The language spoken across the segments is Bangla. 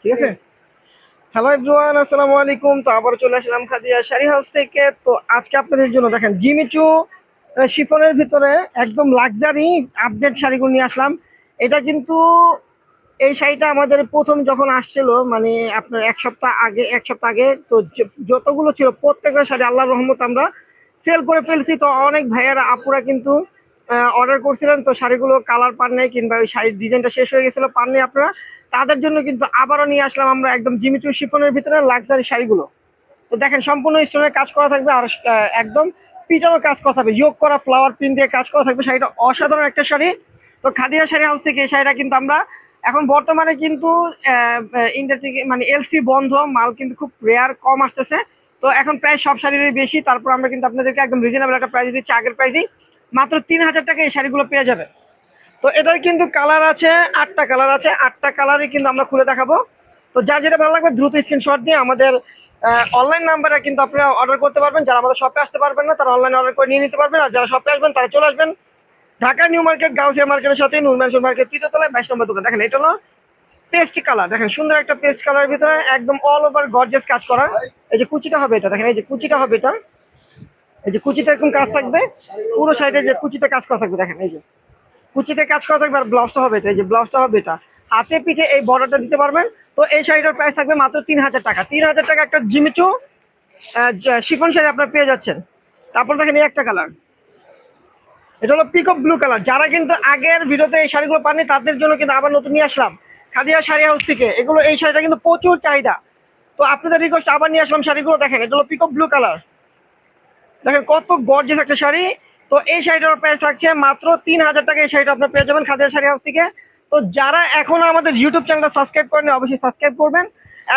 ঠিক আছে। হ্যালো এভরিওয়ান, আসসালামু আলাইকুম। তো আবার চলে আসলাম খাদিয়া শাড়ি হাউস থেকে। তো আজকে আপনাদের জন্য দেখেন জিমিচু শিফনের ভিতরে একদম লাক্সারি আপডেট শাড়িগুলো নিয়ে আসলাম। এটা কিন্তু এই শাড়িটা আমাদের প্রথম যখন আসছিল, মানে আপনার এক সপ্তাহ আগে তো যতগুলো ছিল প্রত্যেকটা শাড়ি আল্লাহর রহমত আমরা সেল করে ফেলছি। তো অনেক ভাইয়ারা আপুরা কিন্তু অর্ডার করছিলেন, তো শাড়িগুলো কালার পান নাই কিংবা ওই শাড়ির ডিজাইনটা শেষ হয়ে গেছিলো, পান নাই আপনারা। তাদের জন্য কিন্তু আবারও নিয়ে আসলাম আমরা একদম জিমিচু শিফনের ভিতরে লাক্সারি শাড়িগুলো। তো দেখেন সম্পূর্ণ স্টোনের কাজ করা থাকবে আর একদম পিটানো কাজ করা থাকবে, ইয়োগ করা ফ্লাওয়ার প্রিন্ট দিয়ে কাজ করা থাকবে। শাড়িটা অসাধারণ একটা শাড়ি। তো খাদিয়া শাড়ি হাউস থেকে এই শাড়িটা কিন্তু আমরা এখন বর্তমানে কিন্তু ইন্ডিয়া থেকে মানে এলসি বন্ধ মাল কিন্তু খুব রেয়ার, কম আসতেছে। তো এখন প্রায় সব শাড়িরই বেশি, তারপর আমরা কিন্তু আপনাদেরকে একদম রিজনেবল একটা প্রাইস দিচ্ছি, আগের প্রাইসেই মাত্র 3,000 টাকা এই শাড়িগুলো পেয়ে যাবে। তো এটার কিন্তু কালার আছে 8টা কালার আছে, 8টা কালারই কিন্তু আমরা খুলে দেখাবো। তো যার যেটা ভালো লাগবে দ্রুত স্ক্রিনশট দিয়ে আমাদের অনলাইন নাম্বারে কিন্তু আপনারা অর্ডার করতে পারবেন। যারা আমাদের শপে আসতে পারবেন না তারা অনলাইন অর্ডার করে নিয়ে নিতে পারবেন, আর যারা শপে আসবেন তারা চলে আসবেন ঢাকা নিউ মার্কেট গাউসিয়া মার্কেটের সাথে নূর ম্যানশন মার্কেট 3য় তলায় 22 নম্বর দোকান। দেখেন এটা হলো পেস্ট কালার, দেখেন সুন্দর একটা পেস্ট কালারের ভিতরে একদম অল ওভার গর্জিয়াস কাজ করা। এই যে কুচিটা হবে এটা, দেখেন এই যে কুচিটা হবে এটা, এই যে কুচিতে এরকম কাজ থাকবে পুরো সাইডে, যে কুচিতে কাজ করা থাকবে, দেখেন এই যে কুচিতে কাজ করা থাকবে। আর ব্লাউজটা হবে এটা, এই যে ব্লাউজটা হবে এটা, হাতে পিঠে এই বর্ডারটা দিতে পারবেন। তো এই শাড়িটার প্রাইস থাকবে মাত্র 3,000 টাকা। 3,000 টাকা একটা জিমিচু শিফন শাড়ি আপনারা পেয়ে যাচ্ছেন। তারপর দেখেন এই একটা কালার, এটা হলো পিকক ব্লু কালার। যারা কিন্তু আগের ভিডিওতে এই শাড়িগুলো পাননি তাদের জন্য কিন্তু আবার নতুন নিয়ে আসলাম খাদিয়া শাড়ি হাউস থেকে। এগুলো এই শাড়িটা কিন্তু প্রচুর চাহিদা, তো আপনাদের রিকোয়েস্ট আবার নিয়ে আসলাম শাড়িগুলো। দেখেন এটা হলো পিকক ব্লু কালার, দেখেন কত গর্জিয়াস একটা শাড়ি। তো এই শাড়িটার প্রাইস থাকছে মাত্র 3,000 টাকা। এই শাড়িটা আপনার পেয়ে যাবেন খাদিয়া শাড়ি হাউস থেকে। তো যারা এখনো আমাদের ইউটিউব চ্যানেলটা সাবস্ক্রাইব করেন অবশ্যই সাবস্ক্রাইব করবেন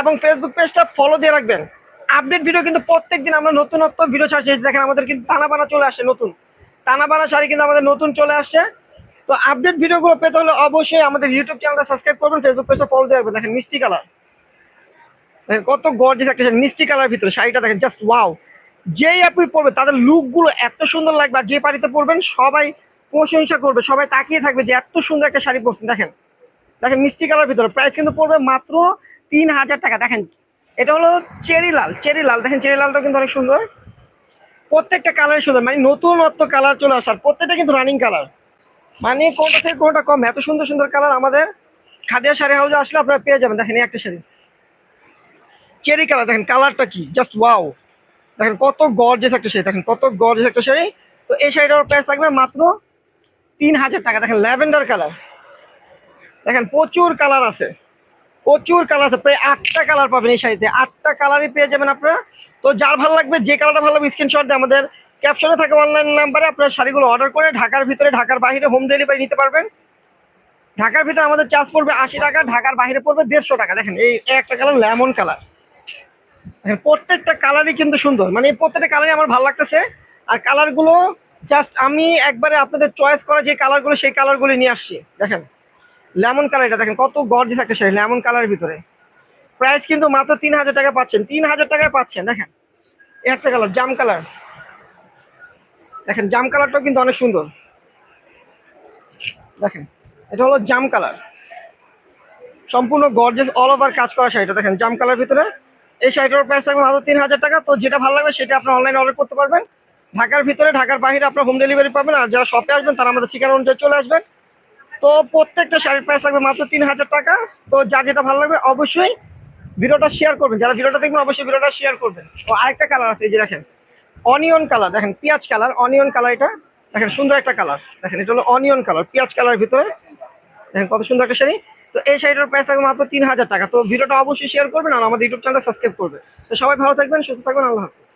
এবং ফেসবুক পেজটা ফলো দিয়ে রাখবেন। আপডেট ভিডিও কিন্তু প্রত্যেকদিন আমরা নতুনত্ব ভিডিও ছাড়ছি। দেখেন আমাদের কিন্তু টানাবানা চলে আসছে, নতুন টানাবানা শাড়ি কিন্তু আমাদের নতুন চলে আসছে। তো আপডেট ভিডিওগুলো পেতে হলে অবশ্যই আমাদের ইউটিউব চ্যানেলটা সাবস্ক্রাইব করবেন, ফেসবুক পেজটা ফলো দিয়ে রাখবেন। দেখেন মিষ্টি কালার, দেখেন কত গর্জিয়াস একটা শাড়ি, মিষ্টি কালার ভিতরে শাড়িটা দেখেন জাস্ট ওয়াও। যেই আপনি পরবে তাদের লুকগুলো এত সুন্দর লাগবে, আর যে পাড়িতে পরবেন সবাই প্রশংসা করবে, সবাই তাকিয়ে থাকবে যে এত সুন্দর একটা শাড়ি পরছেন। দেখেন দেখেন মিষ্টি কালার ভিতরে, প্রাইস কিন্তু পড়বে মাত্র 3,000 টাকা। দেখেন এটা হলো চেরি লাল, চেরি লাল, দেখেন চেরি লালটা কিন্তু অনেক সুন্দর, প্রত্যেকটা কালারই সুন্দর, মানে নতুনত্ব কালার চলে আসার, প্রত্যেকটা কিন্তু রানিং কালার, মানে কোনটা থেকে কোনটা কম, এত সুন্দর সুন্দর কালার আমাদের খাদিয়া শাড়ি হাউসে আসলে আপনারা পেয়ে যাবেন। দেখেন এই একটা শাড়ি চেরি কালার, দেখেন কালারটা কি জাস্ট ওয়াও। দেখেন কত গর্জিয়াস একটা শাড়ি, দেখেন কত গর্জিয়াস একটা শাড়ি। তো এই শাড়িটার প্রাইস থাকবে মাত্র 3,000 টাকা। দেখেন ল্যাভেন্ডার কালার, দেখেন প্রচুর কালার আছে, প্রচুর কালার আছে, প্রায় 8টা কালার পাবেন এই শাড়িতে, 8টা কালারই পেয়ে যাবেন আপনারা। তো যার ভালো লাগবে, যে কালারটা ভালো লাগবে স্ক্রিনশট দিয়ে আমাদের ক্যাপশনে থাকা অনলাইন নাম্বারে আপনারা শাড়িগুলো অর্ডার করে ঢাকার ভিতরে ঢাকার বাইরে হোম ডেলিভারি নিতে পারবেন। ঢাকার ভিতরে আমাদের চার্জ পড়বে 80 টাকা, ঢাকার বাইরে পড়বে 150 টাকা। দেখেন এই একটা কালার লেমন কালার, দেখেন প্রত্যেকটা কালারই কিন্তু সুন্দর, মানে এই প্রত্যেকটা কালারই আমার ভালো লাগতেছে। আর কালারগুলো জাস্ট আমি একবারে আপনাদের চয়েস করা যে কালারগুলো সেই কালারগুলো নিয়ে আসছি। দেখেন লেমন কালারটা, দেখেন কত গর্জিয়াস একটা শাড়ি লেমন কালারের ভিতরে। প্রাইস কিন্তু মাত্র 3,000 টাকা পাচ্ছেন, 3,000 টাকায় পাচ্ছেন। দেখেন এই একটা কালার জাম কালার, দেখেন জাম কালারটাও কিন্তু অনেক সুন্দর। দেখেন এটা হলো জাম কালার, সম্পূর্ণ গর্জিয়াস অল ওভার কাজ করা শাড়িটা, দেখেন জাম কালার ভিতরে। এই শাড়িটার প্রাইস থাকবে মাত্র 3,000 টাকা। তো যেটা ভালো লাগবে সেটা আপনার অনলাইনে অর্ডার করতে পারবেন। ঢাকার ভিতরে ঢাকার বাইরে আপনার হোম ডেলিভারি পাবেন, আর যারা শপে আসবেন তারা আমাদের ঠিকানা অনুযায়ী চলে আসবেন। তো প্রত্যেকটা শাড়ির প্রাইস থাকবে মাত্র 3,000 টাকা। তো যার যেটা ভালো লাগবে অবশ্যই ভিডিওটা শেয়ার করবেন, যারা ভিডিওটা দেখবেন অবশ্যই ভিডিওটা শেয়ার করবেন। তো আরেকটা কালার আছে, এই যে দেখেন অনিয়ন কালার, দেখেন পেঁয়াজ কালার, অনিয়ন কালার, এটা দেখেন সুন্দর একটা কালার। দেখেন এটা হলো অনিয়ন কালার পেঁয়াজ কালার ভিতরে, দেখেন কত সুন্দর একটা শাড়ি। তো এই শাড়িটার প্রাইস থাকবে মাত্র 3,000 টাকা। তো ভিডিওটা অবশ্যই শেয়ার করবেন আর আমাদের ইউটিউব চ্যানেলটা সাবস্ক্রাইব করবেন। তো সবাই ভালো থাকবেন, সুস্থ থাকবেন, আল্লাহ হাফিজ।